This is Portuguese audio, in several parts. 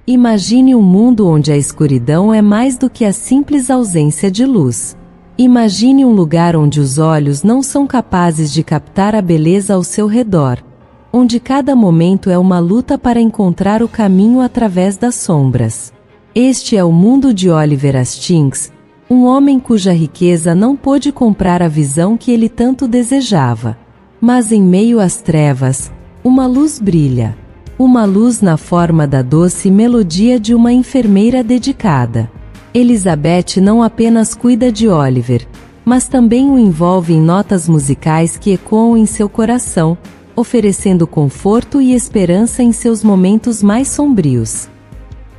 Imagine um mundo onde a escuridão é mais do que a simples ausência de luz. Imagine um lugar onde os olhos não são capazes de captar a beleza ao seu redor, onde cada momento é uma luta para encontrar o caminho através das sombras. Este é o mundo de Oliver Hastings, um homem cuja riqueza não pôde comprar a visão que ele tanto desejava. Mas em meio às trevas, uma luz brilha. Uma luz na forma da doce melodia de uma enfermeira dedicada. Elizabeth não apenas cuida de Oliver, mas também o envolve em notas musicais que ecoam em seu coração, oferecendo conforto e esperança em seus momentos mais sombrios.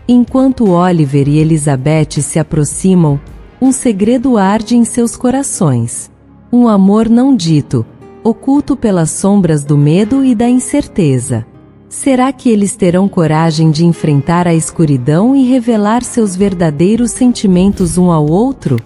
Enquanto Oliver e Elizabeth se aproximam, um segredo arde em seus corações. Um amor não dito, oculto pelas sombras do medo e da incerteza. Será que eles terão coragem de enfrentar a escuridão e revelar seus verdadeiros sentimentos um ao outro?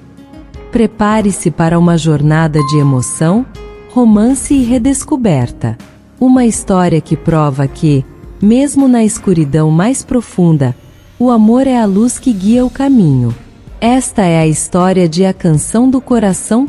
Prepare-se para uma jornada de emoção, romance e redescoberta. Uma história que prova que, mesmo na escuridão mais profunda, o amor é a luz que guia o caminho. Esta é a história de A Canção do Coração.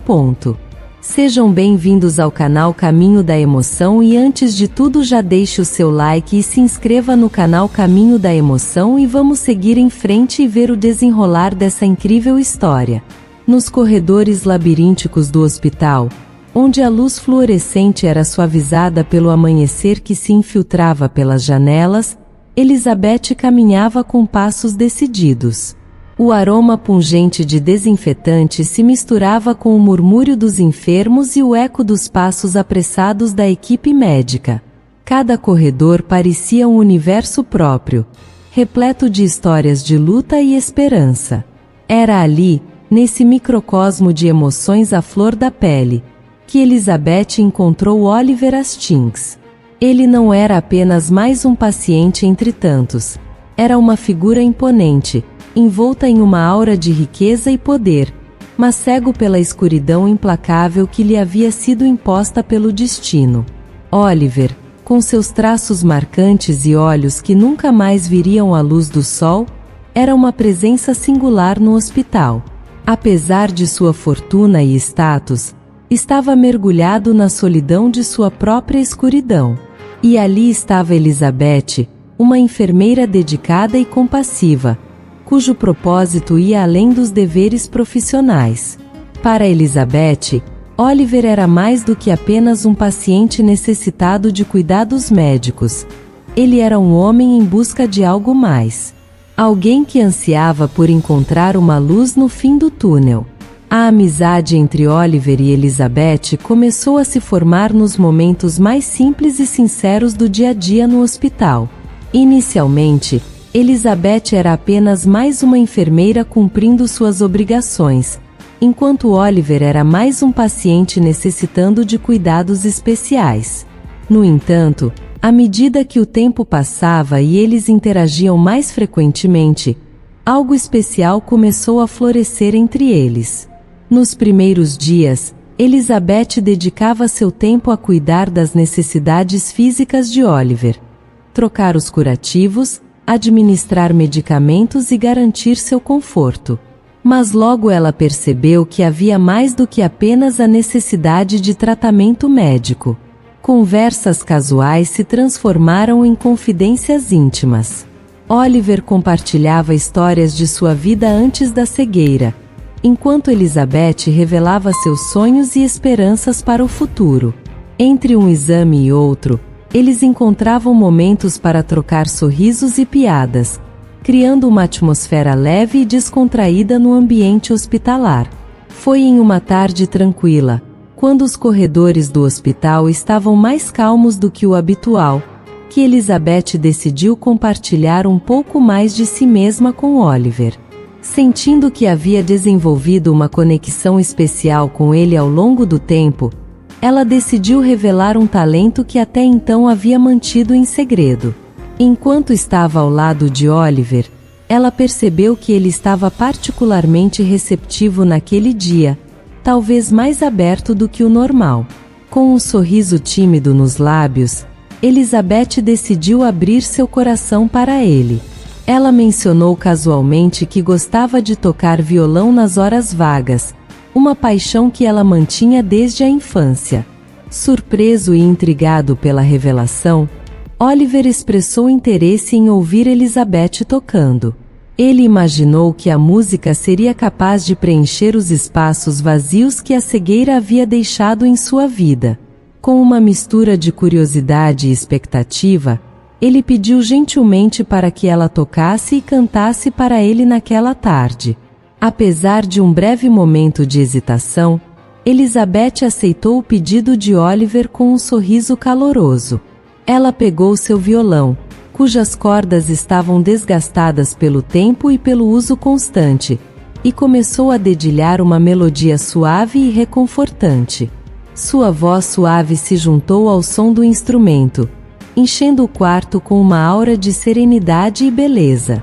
Sejam bem-vindos ao canal Caminho da Emoção e antes de tudo já deixe o seu like e se inscreva no canal Caminho da Emoção e vamos seguir em frente e ver o desenrolar dessa incrível história. Nos corredores labirínticos do hospital, onde a luz fluorescente era suavizada pelo amanhecer que se infiltrava pelas janelas, Elizabeth caminhava com passos decididos. O aroma pungente de desinfetante se misturava com o murmúrio dos enfermos e o eco dos passos apressados da equipe médica. Cada corredor parecia um universo próprio, repleto de histórias de luta e esperança. Era ali, nesse microcosmo de emoções à flor da pele, que Elizabeth encontrou Oliver Hastings. Ele não era apenas mais um paciente entre tantos. Era uma figura imponente, envolta em uma aura de riqueza e poder, mas cego pela escuridão implacável que lhe havia sido imposta pelo destino. Oliver, com seus traços marcantes e olhos que nunca mais viriam a luz do sol, era uma presença singular no hospital. Apesar de sua fortuna e status, estava mergulhado na solidão de sua própria escuridão. E ali estava Elizabeth, uma enfermeira dedicada e compassiva, cujo propósito ia além dos deveres profissionais. Para Elizabeth, Oliver era mais do que apenas um paciente necessitado de cuidados médicos. Ele era um homem em busca de algo mais. Alguém que ansiava por encontrar uma luz no fim do túnel. A amizade entre Oliver e Elizabeth começou a se formar nos momentos mais simples e sinceros do dia a dia no hospital. Inicialmente, Elizabeth era apenas mais uma enfermeira cumprindo suas obrigações, enquanto Oliver era mais um paciente necessitando de cuidados especiais. No entanto, à medida que o tempo passava e eles interagiam mais frequentemente, algo especial começou a florescer entre eles. Nos primeiros dias, Elizabeth dedicava seu tempo a cuidar das necessidades físicas de Oliver, trocar os curativos, administrar medicamentos e garantir seu conforto. Mas logo ela percebeu que havia mais do que apenas a necessidade de tratamento médico. Conversas casuais se transformaram em confidências íntimas. Oliver compartilhava histórias de sua vida antes da cegueira, enquanto Elizabeth revelava seus sonhos e esperanças para o futuro. Entre um exame e outro, eles encontravam momentos para trocar sorrisos e piadas, criando uma atmosfera leve e descontraída no ambiente hospitalar. Foi em uma tarde tranquila, quando os corredores do hospital estavam mais calmos do que o habitual, que Elizabeth decidiu compartilhar um pouco mais de si mesma com Oliver. Sentindo que havia desenvolvido uma conexão especial com ele ao longo do tempo, ela decidiu revelar um talento que até então havia mantido em segredo. Enquanto estava ao lado de Oliver, ela percebeu que ele estava particularmente receptivo naquele dia, talvez mais aberto do que o normal. Com um sorriso tímido nos lábios, Elizabeth decidiu abrir seu coração para ele. Ela mencionou casualmente que gostava de tocar violão nas horas vagas, uma paixão que ela mantinha desde a infância. Surpreso e intrigado pela revelação, Oliver expressou interesse em ouvir Elizabeth tocando. Ele imaginou que a música seria capaz de preencher os espaços vazios que a cegueira havia deixado em sua vida. Com uma mistura de curiosidade e expectativa, ele pediu gentilmente para que ela tocasse e cantasse para ele naquela tarde. Apesar de um breve momento de hesitação, Elizabeth aceitou o pedido de Oliver com um sorriso caloroso. Ela pegou seu violão, cujas cordas estavam desgastadas pelo tempo e pelo uso constante, e começou a dedilhar uma melodia suave e reconfortante. Sua voz suave se juntou ao som do instrumento, enchendo o quarto com uma aura de serenidade e beleza.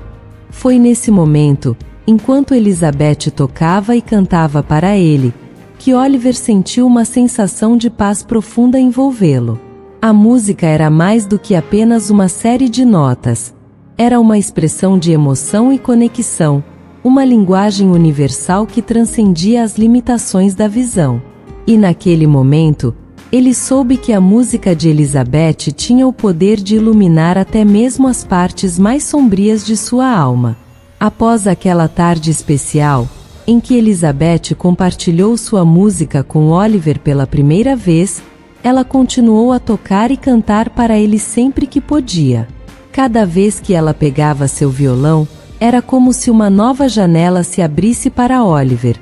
Foi nesse momento, enquanto Elizabeth tocava e cantava para ele, que Oliver sentiu uma sensação de paz profunda envolvê-lo. A música era mais do que apenas uma série de notas. Era uma expressão de emoção e conexão, uma linguagem universal que transcendia as limitações da visão. E naquele momento, ele soube que a música de Elizabeth tinha o poder de iluminar até mesmo as partes mais sombrias de sua alma. Após aquela tarde especial, em que Elizabeth compartilhou sua música com Oliver pela primeira vez, ela continuou a tocar e cantar para ele sempre que podia. Cada vez que ela pegava seu violão, era como se uma nova janela se abrisse para Oliver,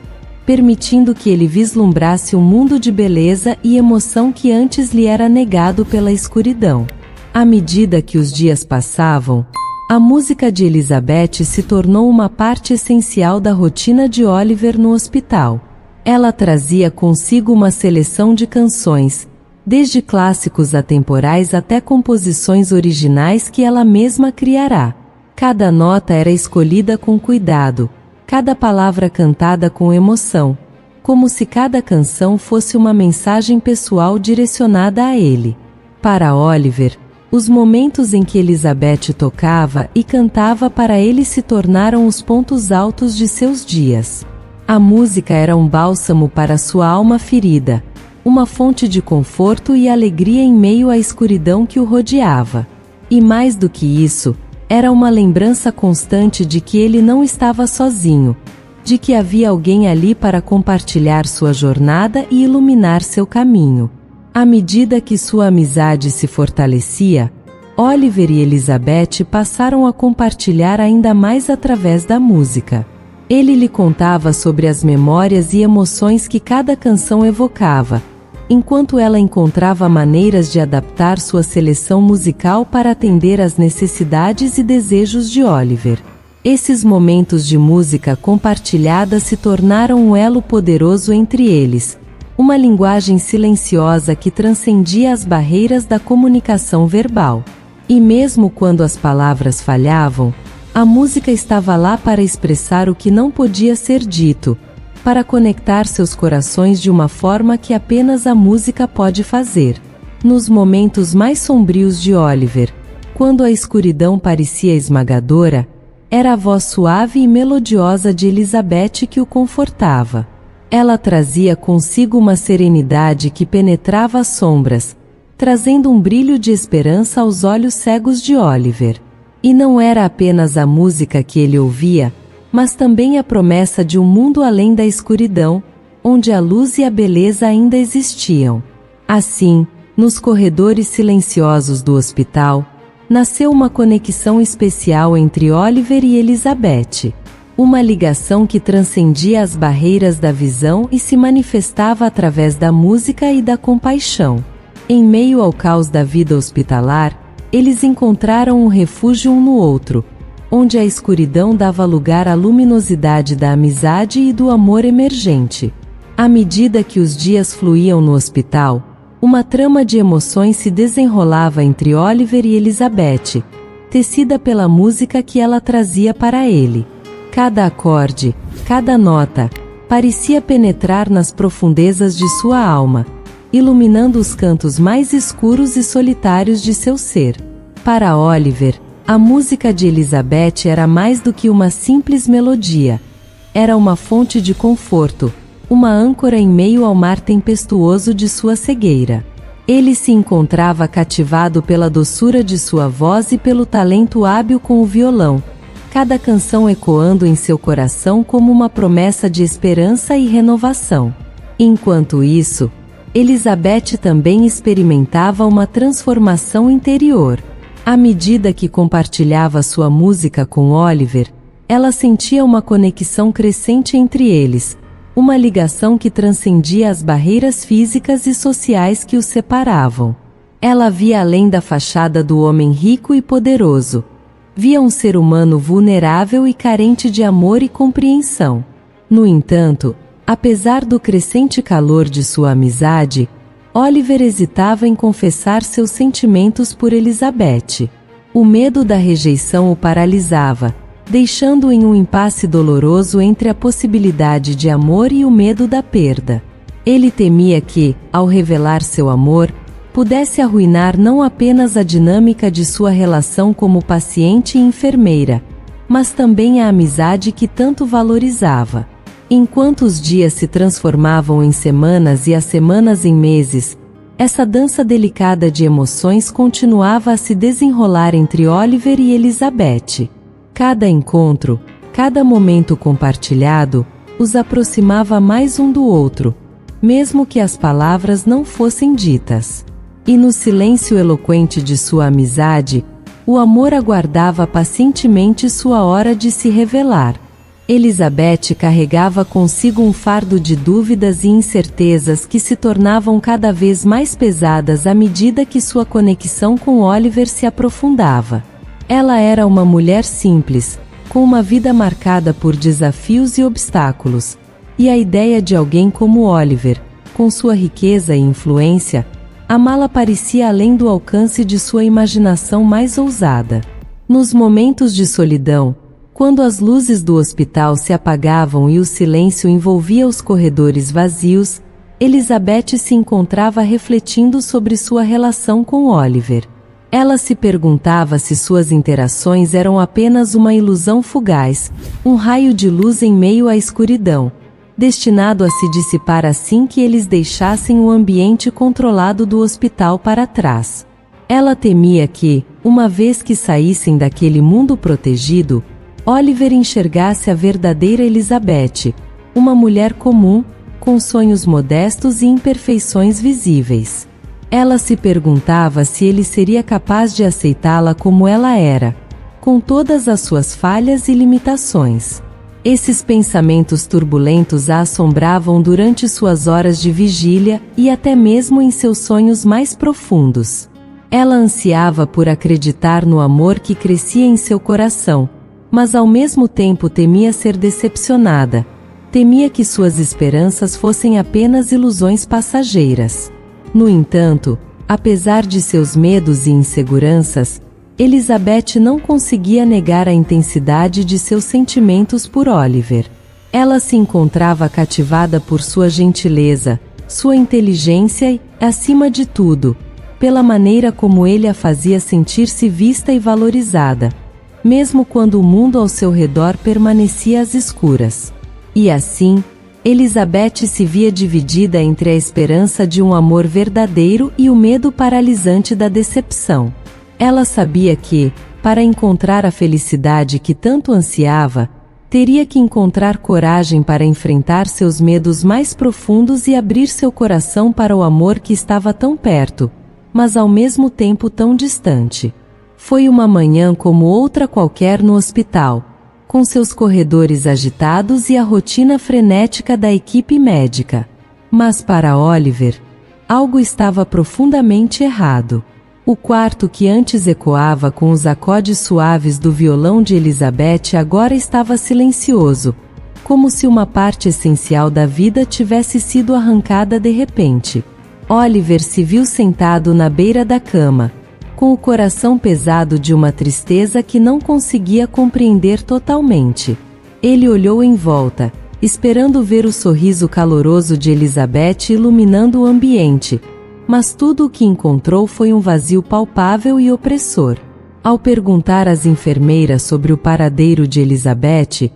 permitindo que ele vislumbrasse um mundo de beleza e emoção que antes lhe era negado pela escuridão. À medida que os dias passavam, a música de Elizabeth se tornou uma parte essencial da rotina de Oliver no hospital. Ela trazia consigo uma seleção de canções, desde clássicos atemporais até composições originais que ela mesma criará. Cada nota era escolhida com cuidado, cada palavra cantada com emoção, como se cada canção fosse uma mensagem pessoal direcionada a ele. Para Oliver, os momentos em que Elizabeth tocava e cantava para ele se tornaram os pontos altos de seus dias. A música era um bálsamo para sua alma ferida, uma fonte de conforto e alegria em meio à escuridão que o rodeava. E mais do que isso, era uma lembrança constante de que ele não estava sozinho, de que havia alguém ali para compartilhar sua jornada e iluminar seu caminho. À medida que sua amizade se fortalecia, Oliver e Elizabeth passaram a compartilhar ainda mais através da música. Ele lhe contava sobre as memórias e emoções que cada canção evocava, enquanto ela encontrava maneiras de adaptar sua seleção musical para atender às necessidades e desejos de Oliver. Esses momentos de música compartilhada se tornaram um elo poderoso entre eles, uma linguagem silenciosa que transcendia as barreiras da comunicação verbal. E mesmo quando as palavras falhavam, a música estava lá para expressar o que não podia ser dito, para conectar seus corações de uma forma que apenas a música pode fazer. Nos momentos mais sombrios de Oliver, quando a escuridão parecia esmagadora, era a voz suave e melodiosa de Elizabeth que o confortava. Ela trazia consigo uma serenidade que penetrava as sombras, trazendo um brilho de esperança aos olhos cegos de Oliver. E não era apenas a música que ele ouvia, mas também a promessa de um mundo além da escuridão, onde a luz e a beleza ainda existiam. Assim, nos corredores silenciosos do hospital, nasceu uma conexão especial entre Oliver e Elizabeth. Uma ligação que transcendia as barreiras da visão e se manifestava através da música e da compaixão. Em meio ao caos da vida hospitalar, eles encontraram um refúgio um no outro, onde a escuridão dava lugar à luminosidade da amizade e do amor emergente. À medida que os dias fluíam no hospital, uma trama de emoções se desenrolava entre Oliver e Elizabeth, tecida pela música que ela trazia para ele. Cada acorde, cada nota, parecia penetrar nas profundezas de sua alma, iluminando os cantos mais escuros e solitários de seu ser. Para Oliver, A música de Elizabeth era mais do que uma simples melodia. Era uma fonte de conforto, uma âncora em meio ao mar tempestuoso de sua cegueira. Ele se encontrava cativado pela doçura de sua voz e pelo talento hábil com o violão, cada canção ecoando em seu coração como uma promessa de esperança e renovação. Enquanto isso, Elizabeth também experimentava uma transformação interior. À medida que compartilhava sua música com Oliver, ela sentia uma conexão crescente entre eles, uma ligação que transcendia as barreiras físicas e sociais que os separavam. Ela via além da fachada do homem rico e poderoso. Via um ser humano vulnerável e carente de amor e compreensão. No entanto, apesar do crescente calor de sua amizade, Oliver hesitava em confessar seus sentimentos por Elizabeth. O medo da rejeição o paralisava, deixando-o em um impasse doloroso entre a possibilidade de amor e o medo da perda. Ele temia que, ao revelar seu amor, pudesse arruinar não apenas a dinâmica de sua relação como paciente e enfermeira, mas também a amizade que tanto valorizava. Enquanto os dias se transformavam em semanas e as semanas em meses, essa dança delicada de emoções continuava a se desenrolar entre Oliver e Elizabeth. Cada encontro, cada momento compartilhado, os aproximava mais um do outro, mesmo que as palavras não fossem ditas. E no silêncio eloquente de sua amizade, o amor aguardava pacientemente sua hora de se revelar. Elizabeth carregava consigo um fardo de dúvidas e incertezas que se tornavam cada vez mais pesadas à medida que sua conexão com Oliver se aprofundava. Ela era uma mulher simples, com uma vida marcada por desafios e obstáculos, e a ideia de alguém como Oliver, com sua riqueza e influência, amá-la parecia além do alcance de sua imaginação mais ousada. Nos momentos de solidão, quando as luzes do hospital se apagavam e o silêncio envolvia os corredores vazios, Elizabeth se encontrava refletindo sobre sua relação com Oliver. Ela se perguntava se suas interações eram apenas uma ilusão fugaz, um raio de luz em meio à escuridão, destinado a se dissipar assim que eles deixassem o ambiente controlado do hospital para trás. Ela temia que, uma vez que saíssem daquele mundo protegido, Oliver enxergasse a verdadeira Elizabeth, uma mulher comum, com sonhos modestos e imperfeições visíveis. Ela se perguntava se ele seria capaz de aceitá-la como ela era, com todas as suas falhas e limitações. Esses pensamentos turbulentos a assombravam durante suas horas de vigília e até mesmo em seus sonhos mais profundos. Ela ansiava por acreditar no amor que crescia em seu coração, mas ao mesmo tempo temia ser decepcionada. Temia que suas esperanças fossem apenas ilusões passageiras. No entanto, apesar de seus medos e inseguranças, Elizabeth não conseguia negar a intensidade de seus sentimentos por Oliver. Ela se encontrava cativada por sua gentileza, sua inteligência e, acima de tudo, pela maneira como ele a fazia sentir-se vista e valorizada, mesmo quando o mundo ao seu redor permanecia às escuras. E assim, Elizabeth se via dividida entre a esperança de um amor verdadeiro e o medo paralisante da decepção. Ela sabia que, para encontrar a felicidade que tanto ansiava, teria que encontrar coragem para enfrentar seus medos mais profundos e abrir seu coração para o amor que estava tão perto, mas ao mesmo tempo tão distante. Foi uma manhã como outra qualquer no hospital, com seus corredores agitados e a rotina frenética da equipe médica. Mas para Oliver, algo estava profundamente errado. O quarto que antes ecoava com os acordes suaves do violão de Elizabeth agora estava silencioso, como se uma parte essencial da vida tivesse sido arrancada de repente. Oliver se viu sentado na beira da cama, com o coração pesado de uma tristeza que não conseguia compreender totalmente. Ele olhou em volta, esperando ver o sorriso caloroso de Elizabeth iluminando o ambiente, mas tudo o que encontrou foi um vazio palpável e opressor. Ao perguntar às enfermeiras sobre o paradeiro de Elizabeth,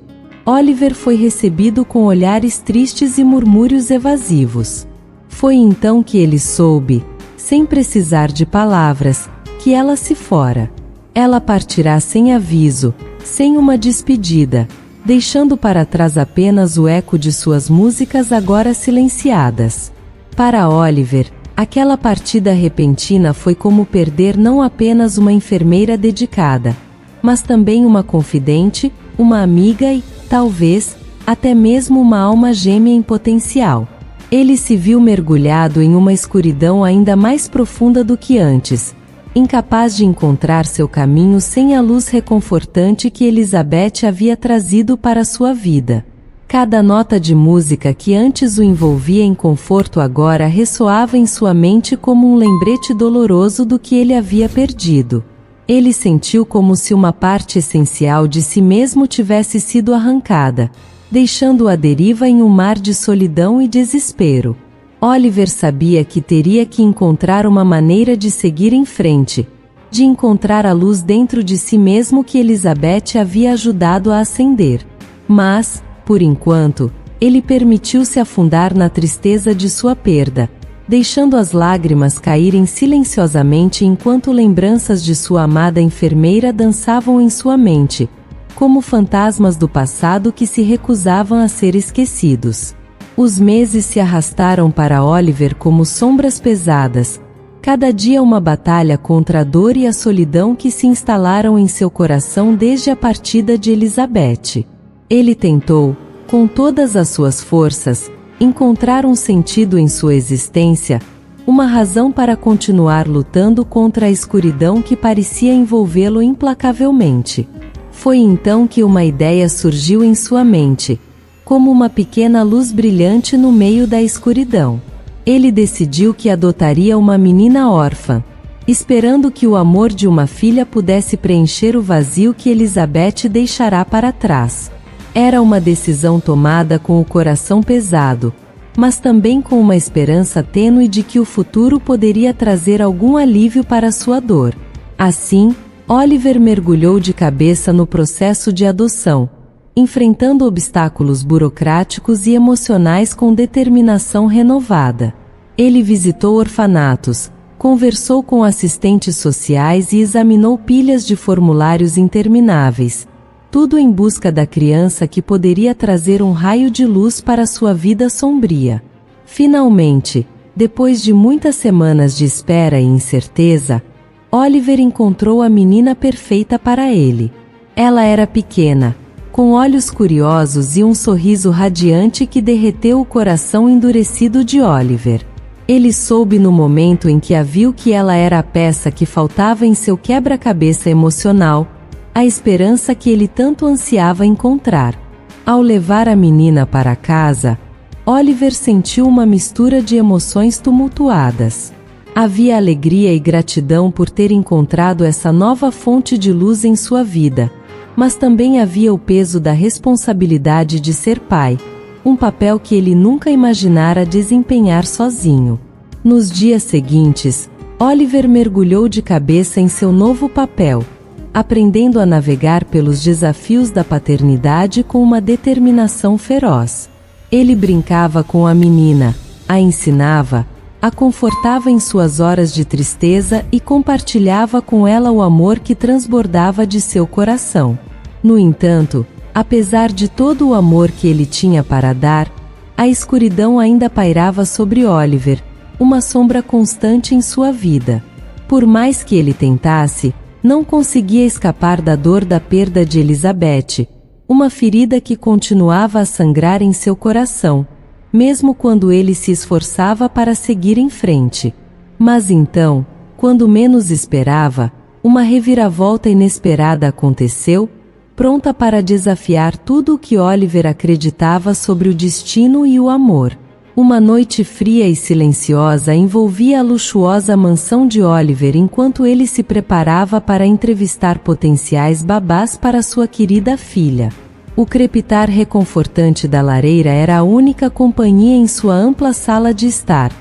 Oliver foi recebido com olhares tristes e murmúrios evasivos. Foi então que ele soube, sem precisar de palavras, que ela se fora. Ela partirá sem aviso, sem uma despedida, deixando para trás apenas o eco de suas músicas agora silenciadas. Para Oliver, aquela partida repentina foi como perder não apenas uma enfermeira dedicada, mas também uma confidente, uma amiga e, talvez, até mesmo uma alma gêmea em potencial. Ele se viu mergulhado em uma escuridão ainda mais profunda do que antes, incapaz de encontrar seu caminho sem a luz reconfortante que Elizabeth havia trazido para sua vida. Cada nota de música que antes o envolvia em conforto agora ressoava em sua mente como um lembrete doloroso do que ele havia perdido. Ele sentiu como se uma parte essencial de si mesmo tivesse sido arrancada, deixando-o à deriva em um mar de solidão e desespero. Oliver sabia que teria que encontrar uma maneira de seguir em frente, de encontrar a luz dentro de si mesmo que Elizabeth havia ajudado a acender. Mas, por enquanto, ele permitiu-se afundar na tristeza de sua perda, deixando as lágrimas caírem silenciosamente enquanto lembranças de sua amada enfermeira dançavam em sua mente, como fantasmas do passado que se recusavam a ser esquecidos. Os meses se arrastaram para Oliver como sombras pesadas, cada dia uma batalha contra a dor e a solidão que se instalaram em seu coração desde a partida de Elizabeth. Ele tentou, com todas as suas forças, encontrar um sentido em sua existência, uma razão para continuar lutando contra a escuridão que parecia envolvê-lo implacavelmente. Foi então que uma ideia surgiu em sua mente, como uma pequena luz brilhante no meio da escuridão. Ele decidiu que adotaria uma menina órfã, esperando que o amor de uma filha pudesse preencher o vazio que Elizabeth deixará para trás. Era uma decisão tomada com o coração pesado, mas também com uma esperança tênue de que o futuro poderia trazer algum alívio para sua dor. Assim, Oliver mergulhou de cabeça no processo de adoção, enfrentando obstáculos burocráticos e emocionais com determinação renovada. Ele visitou orfanatos, conversou com assistentes sociais e examinou pilhas de formulários intermináveis, tudo em busca da criança que poderia trazer um raio de luz para sua vida sombria. Finalmente, depois de muitas semanas de espera e incerteza, Oliver encontrou a menina perfeita para ele. Ela era pequena, com olhos curiosos e um sorriso radiante que derreteu o coração endurecido de Oliver. Ele soube no momento em que a viu que ela era a peça que faltava em seu quebra-cabeça emocional, a esperança que ele tanto ansiava encontrar. Ao levar a menina para casa, Oliver sentiu uma mistura de emoções tumultuadas. Havia alegria e gratidão por ter encontrado essa nova fonte de luz em sua vida, mas também havia o peso da responsabilidade de ser pai, um papel que ele nunca imaginara desempenhar sozinho. Nos dias seguintes, Oliver mergulhou de cabeça em seu novo papel, aprendendo a navegar pelos desafios da paternidade com uma determinação feroz. Ele brincava com a menina, a ensinava, a confortava em suas horas de tristeza e compartilhava com ela o amor que transbordava de seu coração. No entanto, apesar de todo o amor que ele tinha para dar, a escuridão ainda pairava sobre Oliver, uma sombra constante em sua vida. Por mais que ele tentasse, não conseguia escapar da dor da perda de Elizabeth, uma ferida que continuava a sangrar em seu coração, mesmo quando ele se esforçava para seguir em frente. Mas então, quando menos esperava, uma reviravolta inesperada aconteceu, pronta para desafiar tudo o que Oliver acreditava sobre o destino e o amor. Uma noite fria e silenciosa envolvia a luxuosa mansão de Oliver enquanto ele se preparava para entrevistar potenciais babás para sua querida filha. O crepitar reconfortante da lareira era a única companhia em sua ampla sala de estar,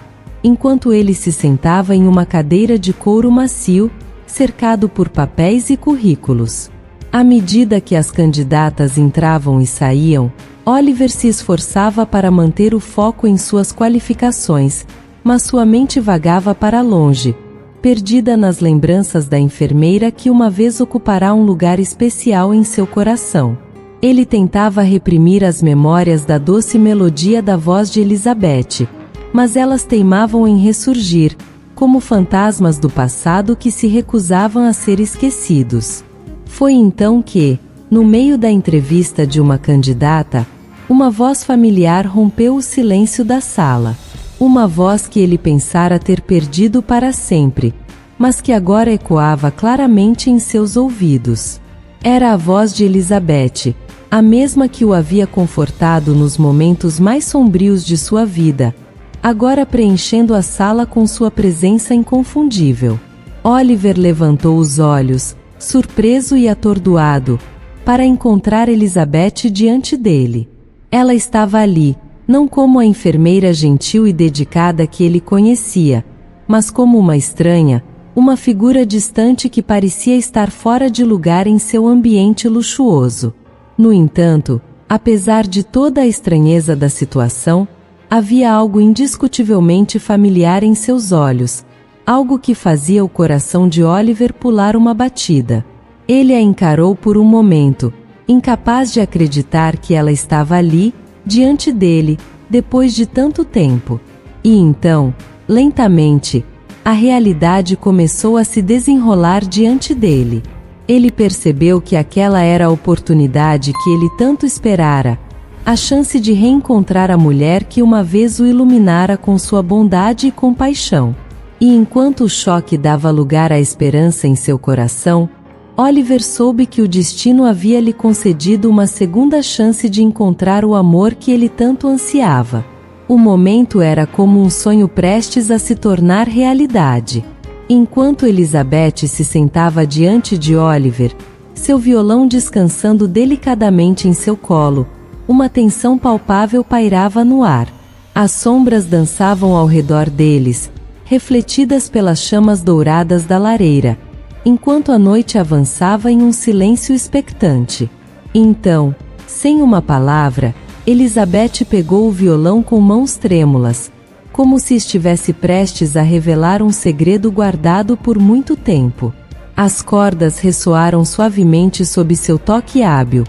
enquanto ele se sentava em uma cadeira de couro macio, cercado por papéis e currículos. À medida que as candidatas entravam e saíam, Oliver se esforçava para manter o foco em suas qualificações, mas sua mente vagava para longe, perdida nas lembranças da enfermeira que uma vez ocupará um lugar especial em seu coração. Ele tentava reprimir as memórias da doce melodia da voz de Elizabeth, mas elas teimavam em ressurgir, como fantasmas do passado que se recusavam a ser esquecidos. Foi então que, no meio da entrevista de uma candidata, uma voz familiar rompeu o silêncio da sala. Uma voz que ele pensara ter perdido para sempre, mas que agora ecoava claramente em seus ouvidos. Era a voz de Elizabeth, a mesma que o havia confortado nos momentos mais sombrios de sua vida, agora preenchendo a sala com sua presença inconfundível. Oliver levantou os olhos, surpreso e atordoado, para encontrar Elizabeth diante dele. Ela estava ali, não como a enfermeira gentil e dedicada que ele conhecia, mas como uma estranha, uma figura distante que parecia estar fora de lugar em seu ambiente luxuoso. No entanto, apesar de toda a estranheza da situação, havia algo indiscutivelmente familiar em seus olhos, algo que fazia o coração de Oliver pular uma batida. Ele a encarou por um momento, incapaz de acreditar que ela estava ali, diante dele, depois de tanto tempo. E então, lentamente, a realidade começou a se desenrolar diante dele. Ele percebeu que aquela era a oportunidade que ele tanto esperara, a chance de reencontrar a mulher que uma vez o iluminara com sua bondade e compaixão. E enquanto o choque dava lugar à esperança em seu coração, Oliver soube que o destino havia lhe concedido uma segunda chance de encontrar o amor que ele tanto ansiava. O momento era como um sonho prestes a se tornar realidade. Enquanto Elizabeth se sentava diante de Oliver, seu violão descansando delicadamente em seu colo, uma tensão palpável pairava no ar. As sombras dançavam ao redor deles, refletidas pelas chamas douradas da lareira, enquanto a noite avançava em um silêncio expectante. Então, sem uma palavra, Elizabeth pegou o violão com mãos trêmulas, como se estivesse prestes a revelar um segredo guardado por muito tempo. As cordas ressoaram suavemente sob seu toque hábil,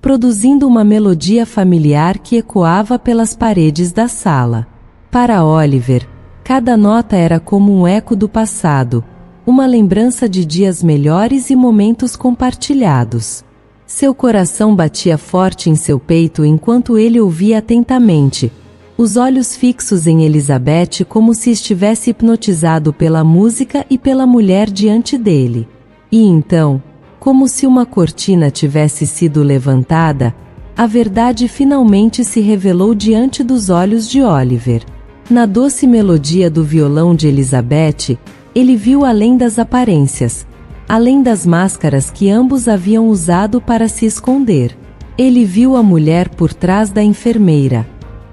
produzindo uma melodia familiar que ecoava pelas paredes da sala. Para Oliver, cada nota era como um eco do passado, uma lembrança de dias melhores e momentos compartilhados. Seu coração batia forte em seu peito enquanto ele ouvia atentamente, os olhos fixos em Elizabeth como se estivesse hipnotizado pela música e pela mulher diante dele. E então, como se uma cortina tivesse sido levantada, a verdade finalmente se revelou diante dos olhos de Oliver. Na doce melodia do violão de Elizabeth, ele viu além das aparências, além das máscaras que ambos haviam usado para se esconder. Ele viu a mulher por trás da enfermeira,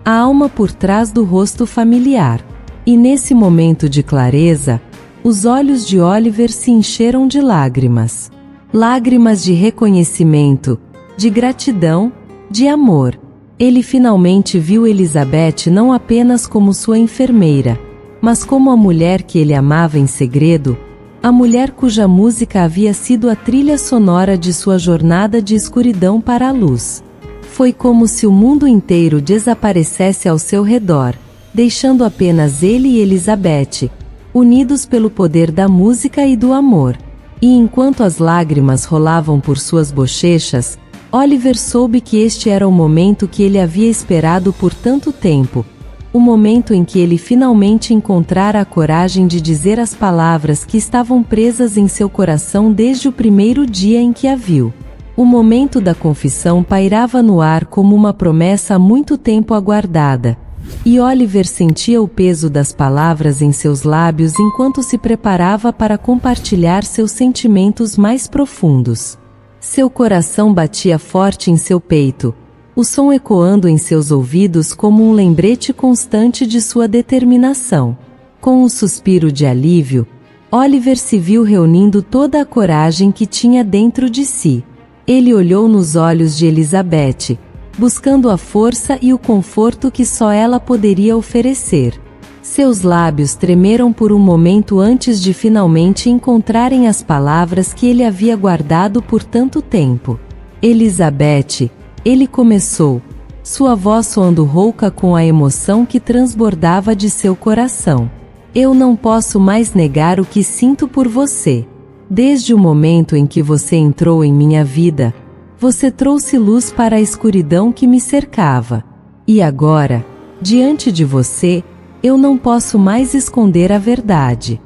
a alma por trás do rosto familiar. E nesse momento de clareza, os olhos de Oliver se encheram de lágrimas. Lágrimas de reconhecimento, de gratidão, de amor. Ele finalmente viu Elizabeth não apenas como sua enfermeira, mas como a mulher que ele amava em segredo, a mulher cuja música havia sido a trilha sonora de sua jornada de escuridão para a luz. Foi como se o mundo inteiro desaparecesse ao seu redor, deixando apenas ele e Elizabeth, unidos pelo poder da música e do amor. E enquanto as lágrimas rolavam por suas bochechas, Oliver soube que este era o momento que ele havia esperado por tanto tempo, o momento em que ele finalmente encontrara a coragem de dizer as palavras que estavam presas em seu coração desde o primeiro dia em que a viu. O momento da confissão pairava no ar como uma promessa há muito tempo aguardada, e Oliver sentia o peso das palavras em seus lábios enquanto se preparava para compartilhar seus sentimentos mais profundos. Seu coração batia forte em seu peito, o som ecoando em seus ouvidos como um lembrete constante de sua determinação. Com um suspiro de alívio, Oliver se viu reunindo toda a coragem que tinha dentro de si. Ele olhou nos olhos de Elizabeth, buscando a força e o conforto que só ela poderia oferecer. Seus lábios tremeram por um momento antes de finalmente encontrarem as palavras que ele havia guardado por tanto tempo. Elizabeth, ele começou, sua voz soando rouca com a emoção que transbordava de seu coração. Eu não posso mais negar o que sinto por você. Desde o momento em que você entrou em minha vida, você trouxe luz para a escuridão que me cercava. E agora, diante de você, eu não posso mais esconder a verdade.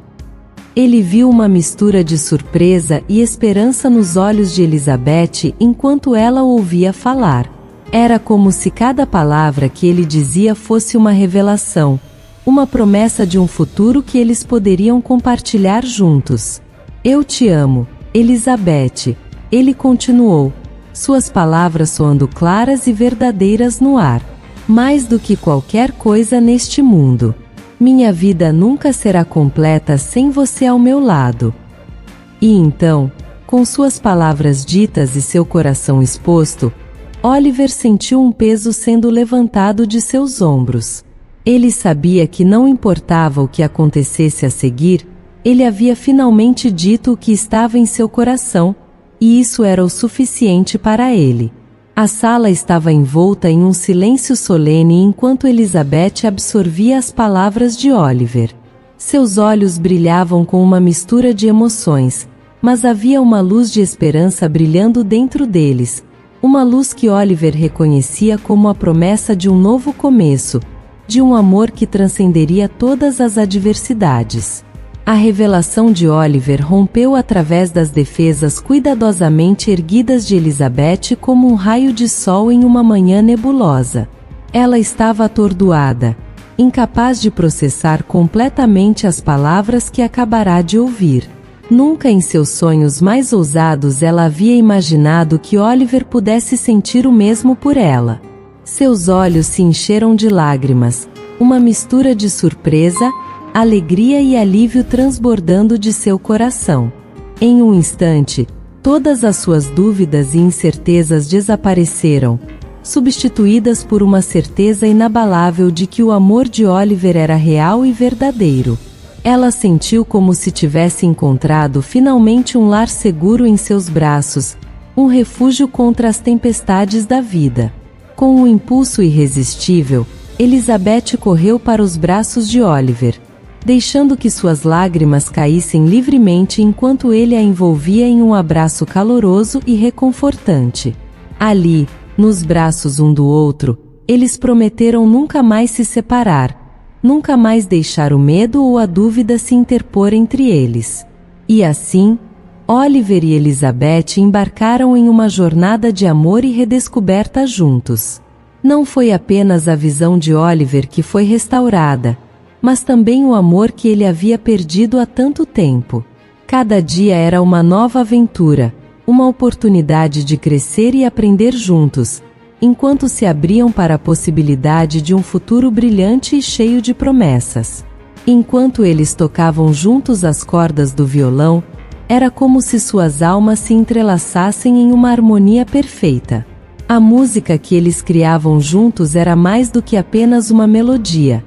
Ele viu uma mistura de surpresa e esperança nos olhos de Elizabeth enquanto ela o ouvia falar. Era como se cada palavra que ele dizia fosse uma revelação, uma promessa de um futuro que eles poderiam compartilhar juntos. Eu te amo, Elizabeth, ele continuou, suas palavras soando claras e verdadeiras no ar. Mais do que qualquer coisa neste mundo. Minha vida nunca será completa sem você ao meu lado. E então, com suas palavras ditas e seu coração exposto, Oliver sentiu um peso sendo levantado de seus ombros. Ele sabia que não importava o que acontecesse a seguir, ele havia finalmente dito o que estava em seu coração, e isso era o suficiente para ele. A sala estava envolta em um silêncio solene enquanto Elizabeth absorvia as palavras de Oliver. Seus olhos brilhavam com uma mistura de emoções, mas havia uma luz de esperança brilhando dentro deles, uma luz que Oliver reconhecia como a promessa de um novo começo, de um amor que transcenderia todas as adversidades. A revelação de Oliver rompeu através das defesas cuidadosamente erguidas de Elizabeth como um raio de sol em uma manhã nebulosa. Ela estava atordoada, incapaz de processar completamente as palavras que acabará de ouvir. Nunca em seus sonhos mais ousados ela havia imaginado que Oliver pudesse sentir o mesmo por ela. Seus olhos se encheram de lágrimas, uma mistura de surpresa, alegria e alívio transbordando de seu coração. Em um instante, todas as suas dúvidas e incertezas desapareceram, substituídas por uma certeza inabalável de que o amor de Oliver era real e verdadeiro. Ela sentiu como se tivesse encontrado finalmente um lar seguro em seus braços, um refúgio contra as tempestades da vida. Com um impulso irresistível, Elizabeth correu para os braços de Oliver, deixando que suas lágrimas caíssem livremente enquanto ele a envolvia em um abraço caloroso e reconfortante. Ali, nos braços um do outro, eles prometeram nunca mais se separar, nunca mais deixar o medo ou a dúvida se interpor entre eles. E assim, Oliver e Elizabeth embarcaram em uma jornada de amor e redescoberta juntos. Não foi apenas a visão de Oliver que foi restaurada, mas também o amor que ele havia perdido há tanto tempo. Cada dia era uma nova aventura, uma oportunidade de crescer e aprender juntos, enquanto se abriam para a possibilidade de um futuro brilhante e cheio de promessas. Enquanto eles tocavam juntos as cordas do violão, era como se suas almas se entrelaçassem em uma harmonia perfeita. A música que eles criavam juntos era mais do que apenas uma melodia.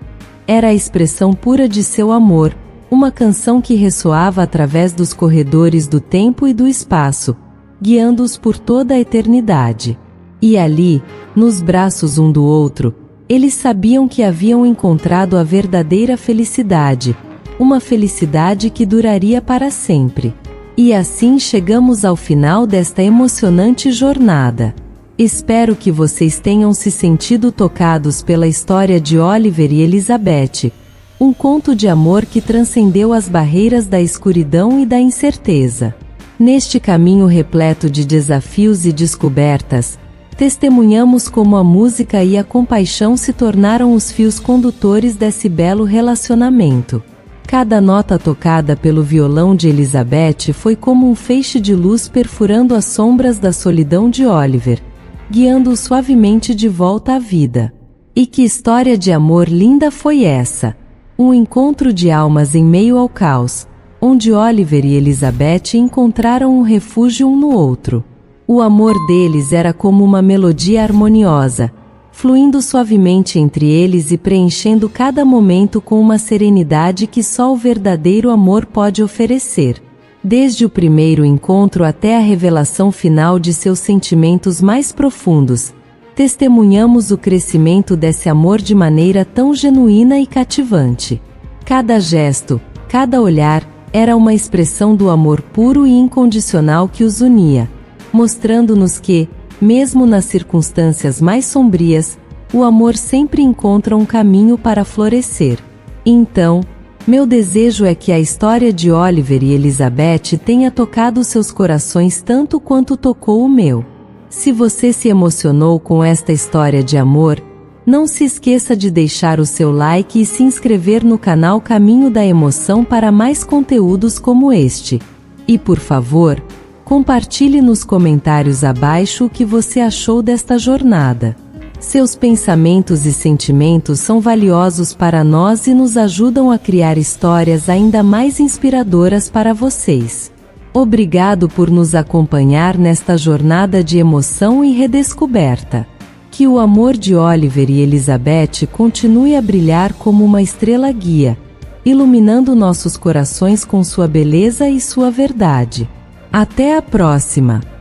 Era a expressão pura de seu amor, uma canção que ressoava através dos corredores do tempo e do espaço, guiando-os por toda a eternidade. E ali, nos braços um do outro, eles sabiam que haviam encontrado a verdadeira felicidade, uma felicidade que duraria para sempre. E assim chegamos ao final desta emocionante jornada. Espero que vocês tenham se sentido tocados pela história de Oliver e Elizabeth, um conto de amor que transcendeu as barreiras da escuridão e da incerteza. Neste caminho repleto de desafios e descobertas, testemunhamos como a música e a compaixão se tornaram os fios condutores desse belo relacionamento. Cada nota tocada pelo violão de Elizabeth foi como um feixe de luz perfurando as sombras da solidão de Oliver, guiando-o suavemente de volta à vida. E que história de amor linda foi essa! Um encontro de almas em meio ao caos, onde Oliver e Elizabeth encontraram um refúgio um no outro. O amor deles era como uma melodia harmoniosa, fluindo suavemente entre eles e preenchendo cada momento com uma serenidade que só o verdadeiro amor pode oferecer. Desde o primeiro encontro até a revelação final de seus sentimentos mais profundos, testemunhamos o crescimento desse amor de maneira tão genuína e cativante. Cada gesto, cada olhar, era uma expressão do amor puro e incondicional que os unia, mostrando-nos que, mesmo nas circunstâncias mais sombrias, o amor sempre encontra um caminho para florescer. Então, meu desejo é que a história de Oliver e Elizabeth tenha tocado seus corações tanto quanto tocou o meu. Se você se emocionou com esta história de amor, não se esqueça de deixar o seu like e se inscrever no canal Caminho da Emoção para mais conteúdos como este. E por favor, compartilhe nos comentários abaixo o que você achou desta jornada. Seus pensamentos e sentimentos são valiosos para nós e nos ajudam a criar histórias ainda mais inspiradoras para vocês. Obrigado por nos acompanhar nesta jornada de emoção e redescoberta. Que o amor de Oliver e Elizabeth continue a brilhar como uma estrela guia, iluminando nossos corações com sua beleza e sua verdade. Até a próxima!